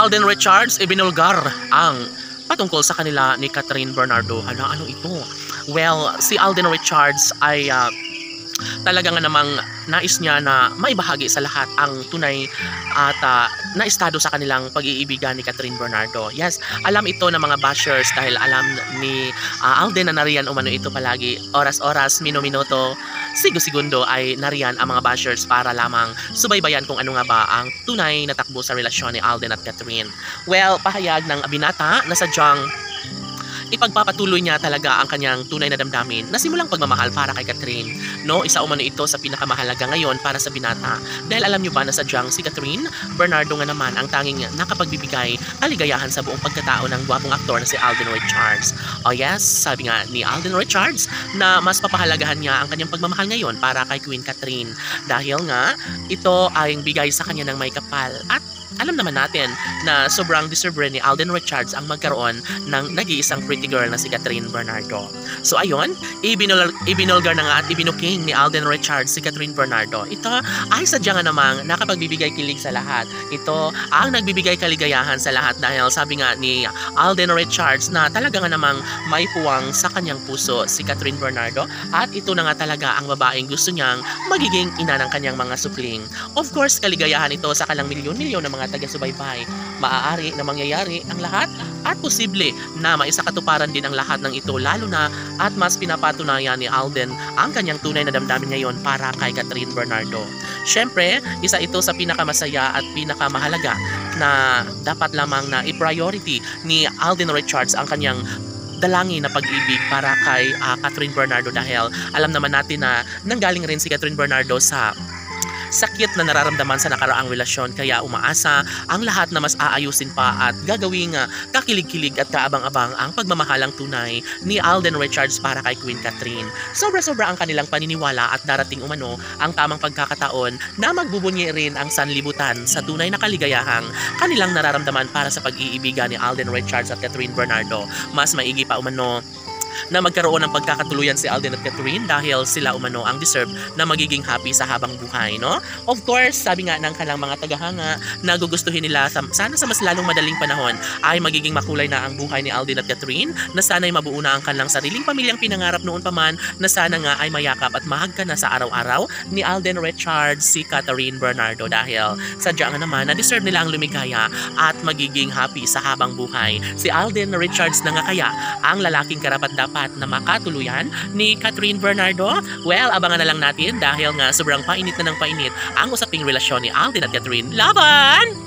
Alden Richards ibinulgar ang patungkol sa kanila ni Catherine Bernardo. Hala, ano ito? Well, si Alden Richards ay talaga nga namang nais niya na maibahagi sa lahat ang tunay at na estado sa kanilang pag-iibigan ni Catherine Bernardo. Yes, alam ito ng mga bashers dahil alam ni Alden na nariyan umano ito palagi. Oras-oras, minuto, segundo ay nariyan ang mga bashers para lamang subaybayan kung ano nga ba ang tunay na takbo sa relasyon ni Alden at Catherine. Well, pahayag ng binata na sadyang ipagpapatuloy niya talaga ang kanyang tunay na damdamin na simulang pagmamahal para kay Catherine. No, isa umano ito sa pinakamahalaga ngayon para sa binata. Dahil alam niyo ba na sadyang si Catherine Bernardo nga naman ang tanging nakapagbibigay kaligayahan sa buong pagkatao ng gwapong aktor na si Alden Richards. Oh yes, sabi nga ni Alden Richards na mas papahalagahan niya ang kanyang pagmamahal ngayon para kay Queen Catherine. Dahil nga ito ay bigay sa kanya ng may kapal at alam naman natin na sobrang deserve rin ni Alden Richards ang magkaroon ng nag-iisang pretty girl na si Catherine Bernardo. So ayun, ibinulgar na nga at ibinuking ni Alden Richards si Catherine Bernardo. Ito ay sadya nga namang nakapagbibigay kilig sa lahat. Ito ang nagbibigay kaligayahan sa lahat dahil sabi nga ni Alden Richards na talaga nga namang may puwang sa kanyang puso si Catherine Bernardo at ito na nga talaga ang babaeng gusto niyang magiging ina ng kanyang mga supling. Of course, kaligayahan ito sa kalang milyon-milyon ng mga taga-subaybay. Maaari na mangyayari ang lahat at posible na maisakatuparan din ang lahat ng ito lalo na at mas pinapatunayan ni Alden ang kanyang tunay na damdamin ngayon para kay Catherine Bernardo. Siyempre, isa ito sa pinakamasaya at pinakamahalaga na dapat lamang na i-priority ni Alden Richards ang kanyang dalangin na pag-ibig para kay Catherine Bernardo dahil alam naman natin na nanggaling rin si Catherine Bernardo sa sakit na nararamdaman sa nakaraang relasyon kaya umaasa ang lahat na mas aayusin pa at gagawing kakilig-kilig at kaabang-abang ang pagmamahalang tunay ni Alden Richards para kay Queen Catherine. Sobra-sobra ang kanilang paniniwala at darating umano ang tamang pagkakataon na magbubunyi rin ang sanlibutan sa tunay na kaligayahang kanilang nararamdaman para sa pag-iibigan ni Alden Richards at Catherine Bernardo. Mas maigi pa umano na magkaroon ng pagkakatuluyan si Alden at Catherine dahil sila umano ang deserve na magiging happy sa habang buhay, no? Of course, sabi nga ng kanilang mga tagahanga na gugustuhin nila sana sa mas lalong madaling panahon ay magiging makulay na ang buhay ni Alden at Catherine, na sana ay mabuo na ang kanilang sariling pamilyang pinangarap noon pa man, na sana nga ay mayakap at mahagka na sa araw-araw ni Alden Richards si Catherine Bernardo dahil sadya nga naman na deserve nila ang lumigaya at magiging happy sa habang buhay. Si Alden Richards na nga kaya ang lalaking karapat dapat na makatuluyan ni Catherine Bernardo? Well, abangan na lang natin dahil nga sobrang painit na ng painit ang usaping relasyon ni Alden at Catherine. Laban!